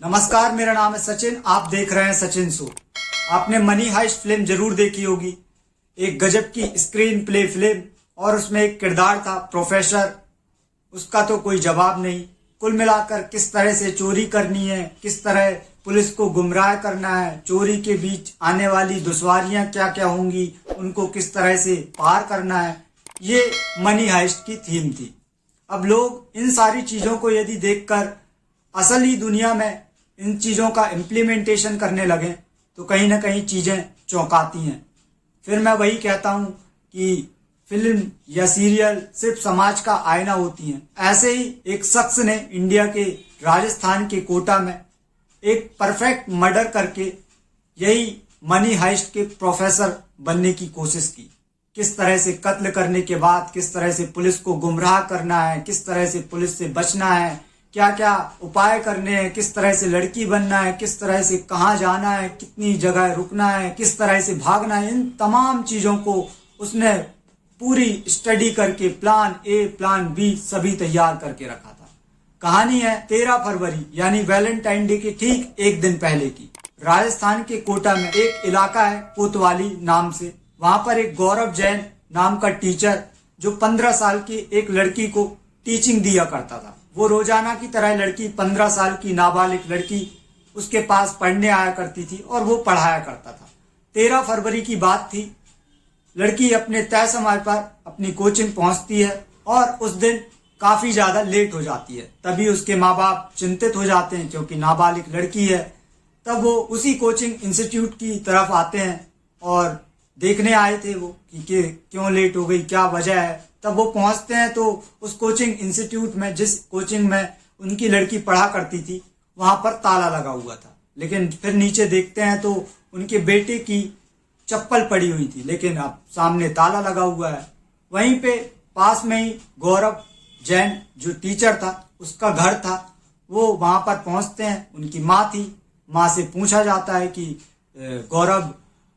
नमस्कार, मेरा नाम है सचिन। आप देख रहे हैं सचिन शो। आपने मनी हाइस्ट फिल्म जरूर देखी होगी। एक गजब की स्क्रीन प्ले फिल्म और उसमें एक किरदार था प्रोफेसर। उसका तो कोई जवाब नहीं। कुल मिलाकर किस तरह से चोरी करनी है, किस तरह पुलिस को गुमराह करना है, चोरी के बीच आने वाली दुश्वारियां क्या क्या होंगी, उनको किस तरह से पार करना है, ये मनी हाइस्ट की थीम थी। अब लोग इन सारी चीजों को यदि देखकर असली दुनिया में इन चीजों का इम्प्लीमेंटेशन करने लगे तो कहीं ना कहीं चीजें चौंकाती हैं। फिर मैं वही कहता हूं कि फिल्म या सीरियल सिर्फ समाज का आईना होती हैं। ऐसे ही एक शख्स ने इंडिया के राजस्थान के कोटा में एक परफेक्ट मर्डर करके यही मनी हाइस्ट के प्रोफेसर बनने की कोशिश की। किस तरह से कत्ल करने के बाद किस तरह से पुलिस को गुमराह करना है, किस तरह से पुलिस से बचना है, क्या क्या उपाय करने हैं, किस तरह से लड़की बनना है, किस तरह से कहाँ जाना है, कितनी जगह रुकना है, किस तरह से भागना है, इन तमाम चीजों को उसने पूरी स्टडी करके प्लान ए प्लान बी सभी तैयार करके रखा था। कहानी है 13 फरवरी यानी वैलेंटाइन डे के ठीक एक दिन पहले की। राजस्थान के कोटा में एक इलाका है कोतवाली नाम से। वहां पर एक गौरव जैन नाम का टीचर जो 15 साल की एक लड़की को टीचिंग दिया करता था। वो रोजाना की तरह लड़की 15 साल की नाबालिग लड़की उसके पास पढ़ने आया करती थी और वो पढ़ाया करता था। 13 फरवरी की बात थी। लड़की अपने तय समय पर अपनी कोचिंग पहुंचती है और उस दिन काफी ज्यादा लेट हो जाती है। तभी उसके माँ बाप चिंतित हो जाते हैं क्योंकि नाबालिग लड़की है। तब वो उसी कोचिंग इंस्टीट्यूट की तरफ आते हैं और देखने आए थे वो कि क्यों लेट हो गई, क्या वजह है। तब वो पहुंचते हैं तो उस कोचिंग इंस्टीट्यूट में, जिस कोचिंग में उनकी लड़की पढ़ा करती थी, वहां पर ताला लगा हुआ था। लेकिन फिर नीचे देखते हैं तो उनके बेटे की चप्पल पड़ी हुई थी, लेकिन अब सामने ताला लगा हुआ है। वहीं पे पास में ही गौरव जैन जो टीचर था उसका घर था। वो वहां पर पहुंचते हैं। उनकी माँ थी। माँ से पूछा जाता है कि गौरव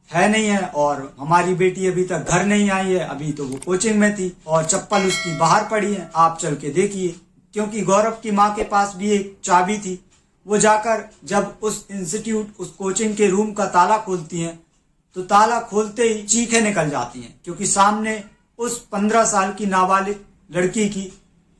है नहीं है और हमारी बेटी अभी तक घर नहीं आई है, अभी तो वो कोचिंग में थी और चप्पल उसकी बाहर पड़ी है, आप चल के देखिए। क्योंकि गौरव की माँ के पास भी एक चाबी थी। वो जाकर जब उस इंस्टीट्यूट उस कोचिंग के रूम का ताला खोलती हैं तो ताला खोलते ही चीखें निकल जाती हैं क्योंकि सामने उस 15 साल की नाबालिग लड़की की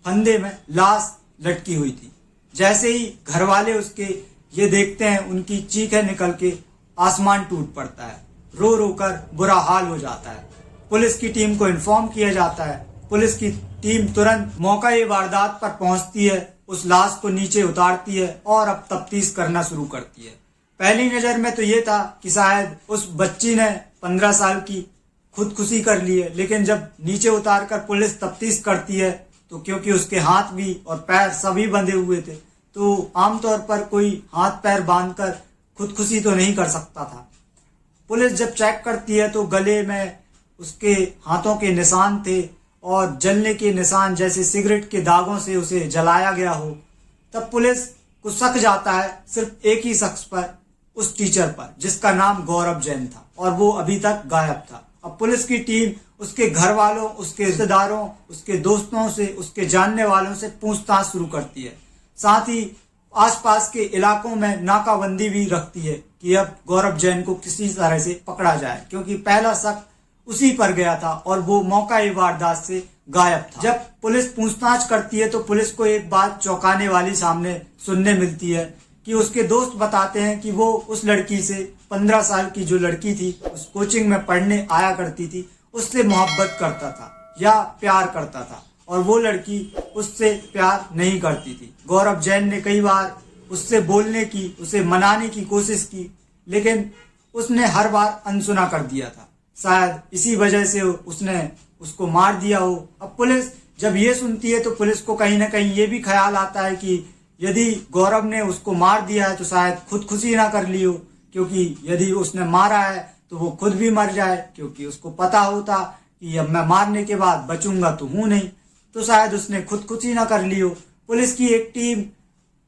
फंदे में लाश लटकी हुई थी। जैसे ही घर वाले उसके ये देखते हैं, उनकी चीखें निकल के आसमान टूट पड़ता है। रो रो कर बुरा हाल हो जाता है। पुलिस की टीम को इन्फॉर्म किया जाता है। पुलिस की टीम तुरंत मौका ये वारदात पर पहुंचती है, उस लाश को नीचे उतारती है और अब तफ्तीश करना शुरू करती है। पहली नजर में तो ये था कि शायद उस बच्ची ने 15 साल की खुदकुशी कर ली है, लेकिन जब नीचे उतार कर पुलिस तफ्तीश करती है तो क्योंकि उसके हाथ भी और पैर सभी बंधे हुए थे तो आमतौर पर कोई हाथ पैर बांधकर खुदकुशी तो नहीं कर सकता था। पुलिस जब चेक करती है तो गले में उसके हाथों के निशान थे और जलने के निशान जैसे सिगरेट के दागों से उसे जलाया गया हो। तब पुलिस को शक जाता है सिर्फ एक ही शख्स पर, उस टीचर पर जिसका नाम गौरव जैन था और वो अभी तक गायब था। अब पुलिस की टीम उसके घर वालों, उसके रिश्तेदारों, उसके दोस्तों से, उसके जानने वालों से पूछताछ शुरू करती है। साथ ही आसपास के इलाकों में नाकाबंदी भी रखती है कि अब गौरव जैन को किसी तरह से पकड़ा जाए, क्योंकि पहला शक उसी पर गया था और वो मौका वारदात से गायब था। जब पुलिस पूछताछ करती है तो पुलिस को एक बात चौंकाने वाली सामने सुनने मिलती है कि उसके दोस्त बताते हैं कि वो उस लड़की से, 15 साल की जो लड़की थी, उस कोचिंग में पढ़ने आया करती थी, उससे मोहब्बत करता था या प्यार करता था और वो लड़की उससे प्यार नहीं करती थी। गौरव जैन ने कई बार उससे बोलने की, उसे मनाने की कोशिश की, लेकिन उसने हर बार अनसुना कर दिया था। शायद इसी वजह से उसने उसको मार दिया हो। अब पुलिस जब ये सुनती है तो पुलिस को कहीं ना कहीं ये भी ख्याल आता है कि यदि गौरव ने उसको मार दिया है तो शायद खुदकुशी ना कर ली हो, क्योंकि यदि उसने मारा है तो वो खुद भी मर जाए, क्योंकि उसको पता होता कि अब मैं मारने के बाद बचूंगा तो हूं नहीं, तो शायद उसने खुदकुशी ना कर ली हो। पुलिस की एक टीम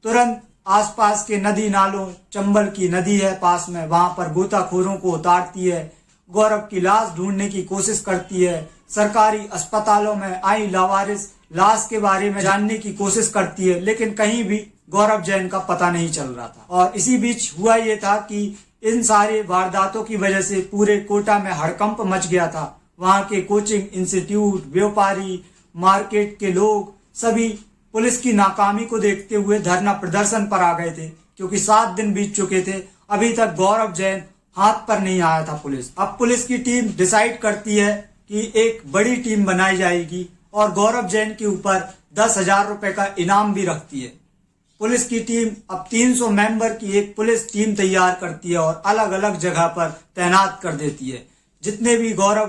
तुरंत आसपास के नदी नालों, चंबल की नदी है पास में, वहां पर गोताखोरों को उतारती है, गौरव की लाश ढूंढने की कोशिश करती है, सरकारी अस्पतालों में आई लावारिस लाश के बारे में जानने की कोशिश करती है, लेकिन कहीं भी गौरव जैन का पता नहीं चल रहा था। और इसी बीच हुआ ये था कि इन सारे वारदातों की वजह से पूरे कोटा में हड़कंप मच गया था। वहां के कोचिंग इंस्टीट्यूट, व्यापारी, मार्केट के लोग सभी पुलिस की नाकामी को देखते हुए धरना प्रदर्शन पर आ गए थे, क्योंकि 7 दिन बीत चुके थे, अभी तक गौरव जैन हाथ पर नहीं आया था पुलिस। अब पुलिस की टीम डिसाइड करती है कि एक बड़ी टीम बनाई जाएगी और गौरव जैन के ऊपर 10,000 रुपए का इनाम भी रखती है। पुलिस की टीम अब 300 मेंबर की एक पुलिस टीम तैयार करती है और अलग अलग जगह पर तैनात कर देती है। जितने भी गौरव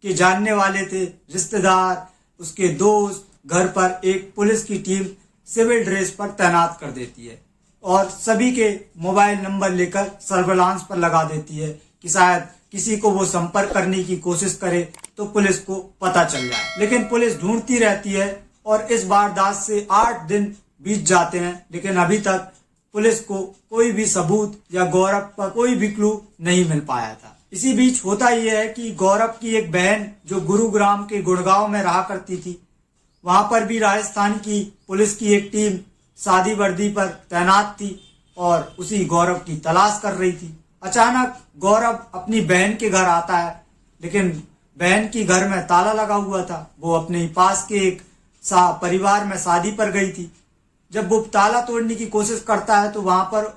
के जानने वाले थे, रिश्तेदार, उसके दोस्त, घर पर एक पुलिस की टीम सिविल ड्रेस पर तैनात कर देती है और सभी के मोबाइल नंबर लेकर सर्विलांस पर लगा देती है कि शायद किसी को वो संपर्क करने की कोशिश करे तो पुलिस को पता चल जाए। लेकिन पुलिस ढूंढती रहती है और इस वारदात से 8 दिन बीत जाते हैं, लेकिन अभी तक पुलिस को कोई भी सबूत या गौरव का कोई भी क्लू नहीं मिल पाया था। इसी बीच होता यह है कि गौरव की एक बहन जो गुरुग्राम के गुड़गांव में रहा करती थी, वहां पर भी राजस्थान की पुलिस की एक टीम सादी वर्दी पर तैनात थी और उसी गौरव की तलाश कर रही थी। अचानक गौरव अपनी बहन के घर आता है, लेकिन बहन की घर में ताला लगा हुआ था। वो अपने पास के एक परिवार में शादी पर गई थी। जब वो ताला तोड़ने की कोशिश करता है तो वहां पर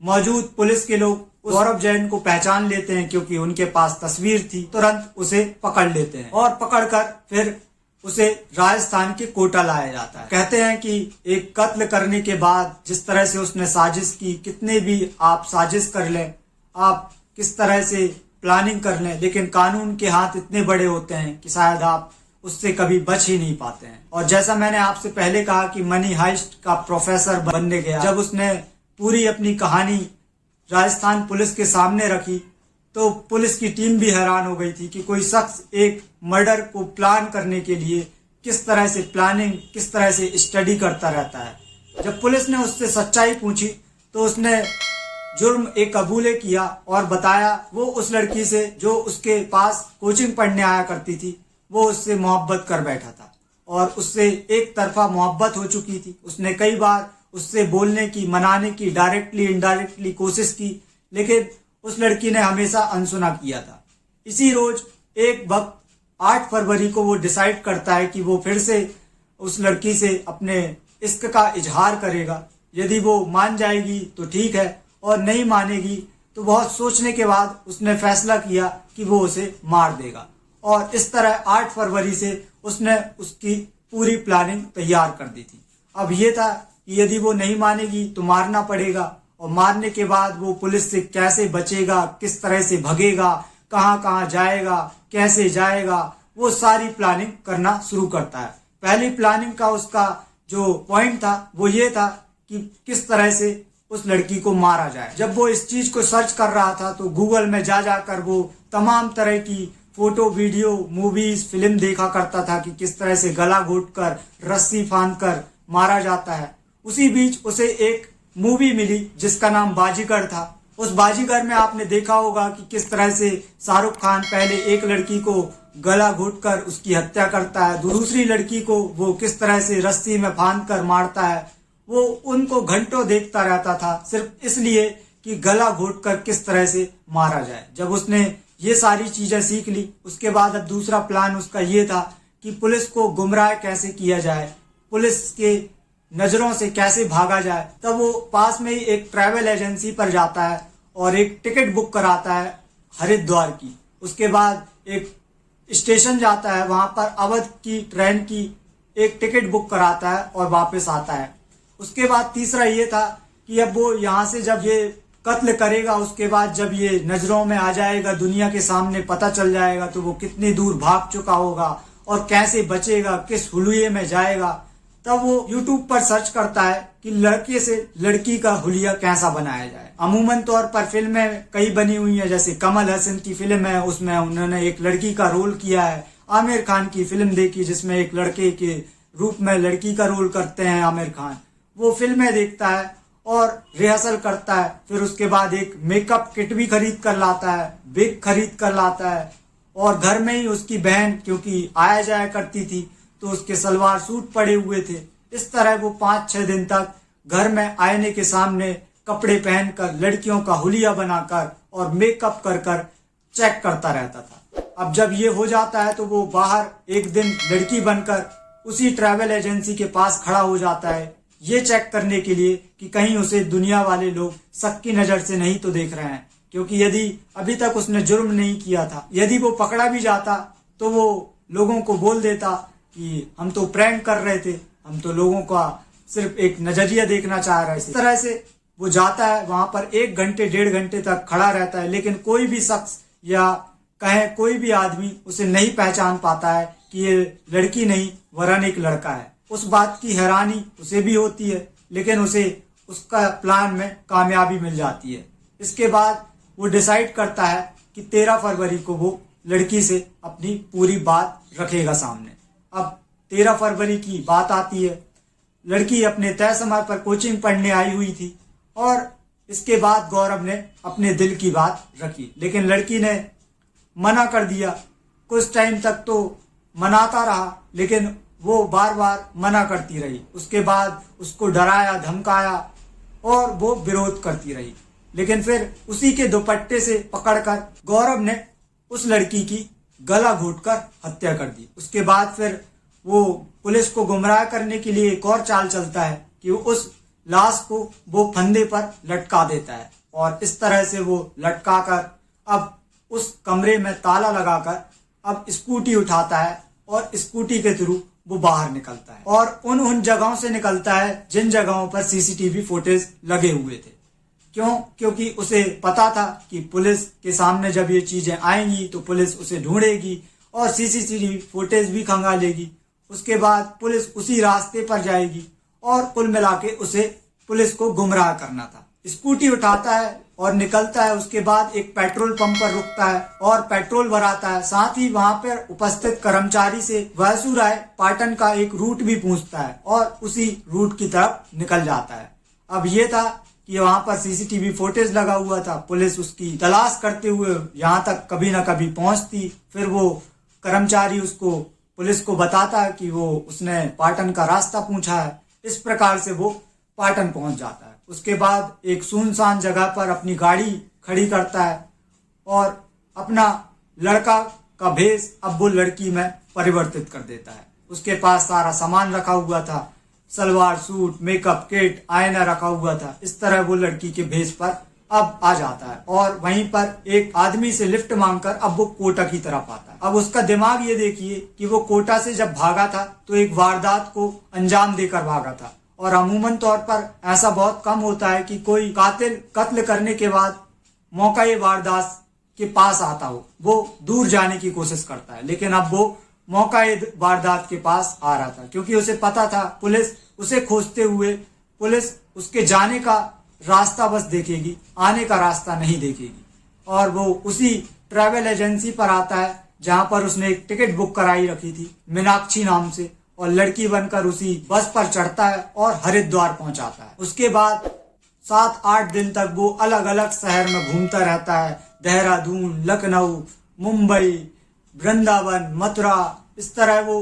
मौजूद पुलिस के लोग गौरव जैन को पहचान लेते हैं, क्योंकि उनके पास तस्वीर थी। तुरंत उसे पकड़ लेते हैं और पकड़कर फिर उसे राजस्थान के कोटा लाया जाता है। कहते हैं कि एक कत्ल करने के बाद जिस तरह से उसने साजिश की, कितने भी आप साजिश कर लें, आप किस तरह से प्लानिंग कर लें, लेकिन कानून के हाथ इतने बड़े होते हैं कि शायद आप उससे कभी बच ही नहीं पाते हैं। और जैसा मैंने आपसे पहले कहा कि मनी हाइस्ट का प्रोफेसर बनने गया, जब उसने पूरी अपनी कहानी राजस्थान पुलिस के सामने रखी तो पुलिस की टीम भी हैरान हो गई थी कि कोई शख्स एक मर्डर को प्लान करने के लिए किस तरह से प्लानिंग, किस तरह से स्टडी करता रहता है। जब पुलिस ने उससे सच्चाई पूछी तो उसने जुर्म एक कबूले किया और बताया वो उस लड़की से जो उसके पास कोचिंग पढ़ने आया करती थी, वो उससे मोहब्बत कर बैठा था और उससे एक तरफा मोहब्बत हो चुकी थी। उसने कई बार उससे बोलने की, मनाने की, डायरेक्टली इनडायरेक्टली कोशिश की, लेकिन उस लड़की ने हमेशा अनसुना किया था। इसी रोज एक वक्त 8 फरवरी को वो डिसाइड करता है कि वो फिर से उस लड़की से अपने इश्क का इजहार करेगा। यदि वो मान जाएगी तो ठीक है और नहीं मानेगी तो बहुत सोचने के बाद उसने फैसला किया कि वो उसे मार देगा। और इस तरह 8 फरवरी से उसने उसकी पूरी प्लानिंग तैयार कर दी थी। अब ये था कि यदि वो नहीं मानेगी तो मारना पड़ेगा, और मारने के बाद वो पुलिस से कैसे बचेगा, किस तरह से भगेगा, कहाँ कहाँ जाएगा, कैसे जाएगा, वो सारी प्लानिंग करना शुरू करता है। पहली प्लानिंग का उसका जो पॉइंट था वो ये था कि किस तरह से उस लड़की को मारा जाए। जब वो इस चीज को सर्च कर रहा था तो गूगल में जा जाकर वो तमाम तरह की फोटो, वीडियो, मूवीज, फिल्म देखा करता था कि किस तरह से गला घोटकर, रस्सी फांदकर मारा जाता है। उसी बीच उसे एक मूवी मिली जिसका नाम बाजीगर था। उस बाजीगर में आपने देखा होगा कि किस तरह से शाहरुख खान पहले एक लड़की को गला घोटकर उसकी हत्या करता है, दूसरी लड़की को वो किस तरह से रस्सी में फांदकर मारता है। वो उनको घंटों देखता रहता था सिर्फ इसलिए कि गला घोटकर किस तरह से मारा जाए। जब उसने ये सारी चीजें सीख ली, उसके बाद अब दूसरा प्लान उसका ये था कि पुलिस को गुमराह कैसे किया जाए, पुलिस के नजरों से कैसे भागा जाए। तब वो पास में ही एक ट्रैवल एजेंसी पर जाता है और एक टिकट बुक कराता है हरिद्वार की। उसके बाद एक स्टेशन जाता है, वहां पर अवध की ट्रेन की एक टिकट बुक कराता है और वापस आता है। उसके बाद तीसरा ये था कि अब वो यहाँ से जब ये कत्ल करेगा, उसके बाद जब ये नजरों में आ जाएगा, दुनिया के सामने पता चल जाएगा, तो वो कितनी दूर भाग चुका होगा और कैसे बचेगा, किस हुलिये में जाएगा। तब वो YouTube पर सर्च करता है कि लड़के से लड़की का हुलिया कैसा बनाया जाए। अमूमन तौर पर फिल्में कई बनी हुई हैं, जैसे कमल हसन की फिल्म है, उसमें उन्होंने एक लड़की का रोल किया है। आमिर खान की फिल्म देखी जिसमें एक लड़के के रूप में लड़की का रोल करते हैं आमिर खान। वो फिल्में देखता है और रिहर्सल करता है, फिर उसके बाद एक मेकअप किट भी खरीद कर लाता है, विग खरीद कर लाता है, और घर में ही उसकी बहन, क्योंकि आया जाया करती थी, तो उसके सलवार सूट पड़े हुए थे। इस तरह वो 5-6 दिन तक घर में आईने के सामने कपड़े पहनकर लड़कियों का हुलिया बनाकर और मेकअप कर कर चेक करता रहता था। अब जब ये हो जाता है तो वो बाहर एक दिन लड़की बनकर उसी ट्रैवल एजेंसी के पास खड़ा हो जाता है, ये चेक करने के लिए कि कहीं उसे दुनिया वाले लोग शक की नजर से नहीं तो देख रहे हैं। क्योंकि यदि अभी तक उसने जुर्म नहीं किया था, यदि वो पकड़ा भी जाता तो वो लोगों को बोल देता कि हम तो प्रैंक कर रहे थे, हम तो लोगों का सिर्फ एक नजरिया देखना चाह रहे थे। इस तरह से वो जाता है, वहां पर 1 घंटे 1.5 घंटे तक खड़ा रहता है, लेकिन कोई भी शख्स या कहे कोई भी आदमी उसे नहीं पहचान पाता है कि ये लड़की नहीं वरन एक लड़का है। उस बात की हैरानी उसे भी होती है, लेकिन उसे उसका प्लान में कामयाबी मिल जाती है। इसके बाद वो डिसाइड करता है कि 13 फरवरी को वो लड़की से अपनी पूरी बात रखेगा सामने। अब 13 फरवरी की बात आती है, लड़की अपने तय समय पर कोचिंग पढ़ने आई हुई थी और इसके बाद गौरव ने अपने दिल की बात रखी, लेकिन लड़की ने मना कर दिया। कुछ टाइम तक तो मनाता रहा, लेकिन वो बार बार मना करती रही। उसके बाद उसको डराया धमकाया और वो विरोध करती रही, लेकिन फिर उसी के दुपट्टे से पकड़कर गौरव ने उस लड़की की गला घोंटकर हत्या कर दी। उसके बाद फिर वो पुलिस को गुमराह करने के लिए एक और चाल चलता है कि उस लाश को वो फंदे पर लटका देता है और इस तरह से वो लटका कर अब उस कमरे में ताला लगाकर अब स्कूटी उठाता है और स्कूटी के थ्रू वो बाहर निकलता है और उन जगहों से निकलता है जिन जगहों पर सीसीटीवी फुटेज लगे हुए थे। क्योंकि उसे पता था कि पुलिस के सामने जब ये चीजें आएंगी तो पुलिस उसे ढूंढेगी और सीसीटीवी फुटेज भी खंगालेगी। उसके बाद पुलिस उसी रास्ते पर जाएगी और कुल मिला के उसे पुलिस को गुमराह करना था। स्कूटी उठाता है और निकलता है। उसके बाद एक पेट्रोल पंप पर रुकता है और पेट्रोल भराता है। साथ ही वहां पर उपस्थित कर्मचारी से वैसू राय पाटन का एक रूट भी पूछता है और उसी रूट की तरफ निकल जाता है। अब ये था कि वहां पर सीसीटीवी फुटेज लगा हुआ था, पुलिस उसकी तलाश करते हुए यहाँ तक कभी ना कभी पहुंचती। फिर वो कर्मचारी उसको पुलिस को बताता है कि वो उसने पाटन का रास्ता पूछा है। इस प्रकार से वो पाटन पहुंच जाता है। उसके बाद एक सुनसान जगह पर अपनी गाड़ी खड़ी करता है और अपना लड़का का भेष अब वो लड़की में परिवर्तित कर देता है। उसके पास सारा सामान रखा हुआ था, सलवार सूट, मेकअप किट, आईना रखा हुआ था। इस तरह वो लड़की के भेष पर अब आ जाता है और वहीं पर एक आदमी से लिफ्ट मांगकर अब वो कोटा की तरफ आता है। अब उसका दिमाग ये देखिए कि वो कोटा से जब भागा था तो एक वारदात को अंजाम देकर भागा था और अमूमन तौर पर ऐसा बहुत कम होता है कि कोई कातिल कत्ल करने के बाद मौका ये वारदात के पास आता हो, वो दूर जाने की कोशिश करता है। लेकिन अब वो मौका ये वारदात के पास आ रहा था क्योंकि उसे पता था पुलिस उसे खोजते हुए पुलिस उसके जाने का रास्ता बस देखेगी, आने का रास्ता नहीं देखेगी। और वो उसी ट्रैवल एजेंसी पर आता है जहां पर उसने एक टिकट बुक कराई रखी थी मीनाक्षी नाम से और लड़की बनकर उसी बस पर चढ़ता है और हरिद्वार पहुंचाता है। उसके बाद 7-8 दिन तक वो अलग अलग शहर में घूमता रहता है, देहरादून, लखनऊ, मुंबई, वृंदावन, मथुरा। इस तरह वो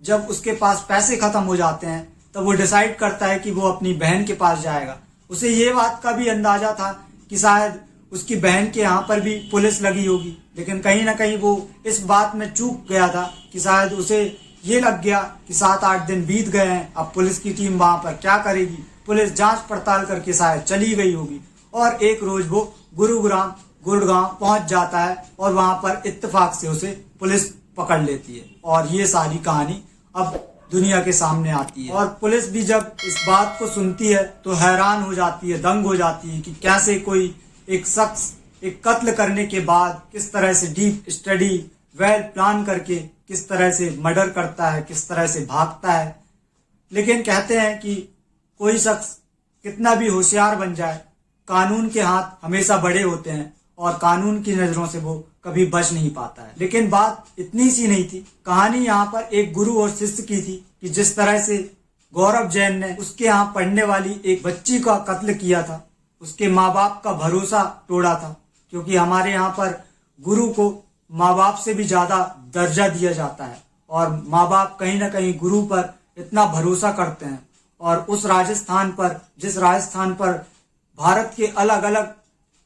जब उसके पास पैसे खत्म हो जाते हैं तब वो डिसाइड करता है कि वो अपनी बहन के पास जाएगा। उसे ये बात का भी अंदाजा था कि शायद उसकी बहन के यहाँ पर भी पुलिस लगी होगी, लेकिन कहीं ना कहीं वो इस बात में चूक गया था कि शायद उसे ये लग गया कि 7-8 दिन बीत गए हैं, अब पुलिस की टीम वहां पर क्या करेगी, पुलिस जांच पड़ताल करके शायद चली गई होगी। और एक रोज वो गुड़गांव पहुंच जाता है और वहां पर इत्तेफाक से उसे पुलिस पकड़ लेती है और ये सारी कहानी अब दुनिया के सामने आती है। और पुलिस भी जब इस बात को सुनती है तो हैरान हो जाती है, दंग हो जाती है कि कैसे कोई एक शख्स एक कत्ल करने के बाद किस तरह से डीप स्टडी वेल प्लान करके किस तरह से मर्डर करता है, किस तरह से भागता है। लेकिन कहते हैं कि कोई शख्स कितना भी होशियार बन जाए, कानून के हाथ हमेशा बड़े होते हैं और कानून की नजरों से वो कभी बच नहीं पाता है। लेकिन बात इतनी सी नहीं थी, कहानी यहाँ पर एक गुरु और शिष्य की थी कि जिस तरह से गौरव जैन ने उसके यहाँ पढ़ने वाली एक बच्ची का कत्ल किया था, उसके माँ बाप का भरोसा तोड़ा था। क्योंकि हमारे यहाँ पर गुरु को माँ बाप से भी ज्यादा दर्जा दिया जाता है और माँ बाप कहीं ना कहीं गुरु पर इतना भरोसा करते हैं और उस राजस्थान पर, जिस राजस्थान पर भारत के अलग अलग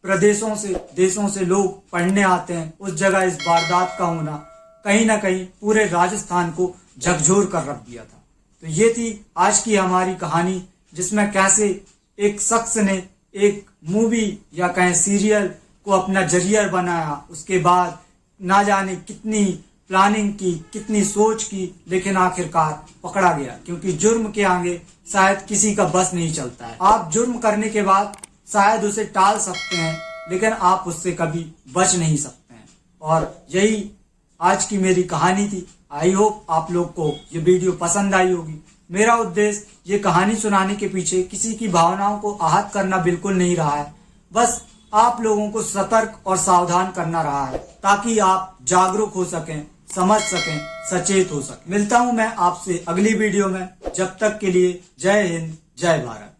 प्रदेशों से, देशों से लोग पढ़ने आते हैं, उस जगह इस वारदात का होना कहीं ना कहीं पूरे राजस्थान को झकझोर कर रख दिया था। तो ये थी आज की हमारी कहानी, जिसमें कैसे एक शख्स ने एक मूवी या कहें सीरियल को अपना जरिया बनाया, उसके बाद ना जाने कितनी प्लानिंग की, कितनी सोच की, लेकिन आखिरकार पकड़ा गया। क्योंकि जुर्म के आगे शायद किसी का बस नहीं चलता है। आप जुर्म करने के बाद शायद उसे टाल सकते हैं, लेकिन आप उससे कभी बच नहीं सकते हैं। और यही आज की मेरी कहानी थी। आई होप आप लोग को ये वीडियो पसंद आई होगी। मेरा उद्देश्य ये कहानी सुनाने के पीछे किसी की भावनाओं को आहत करना बिल्कुल नहीं रहा है, बस आप लोगों को सतर्क और सावधान करना रहा है, ताकि आप जागरूक हो सकें, समझ सकें, सचेत हो सकें। मिलता हूं मैं आपसे अगली वीडियो में। जब तक के लिए जय हिंद, जय भारत।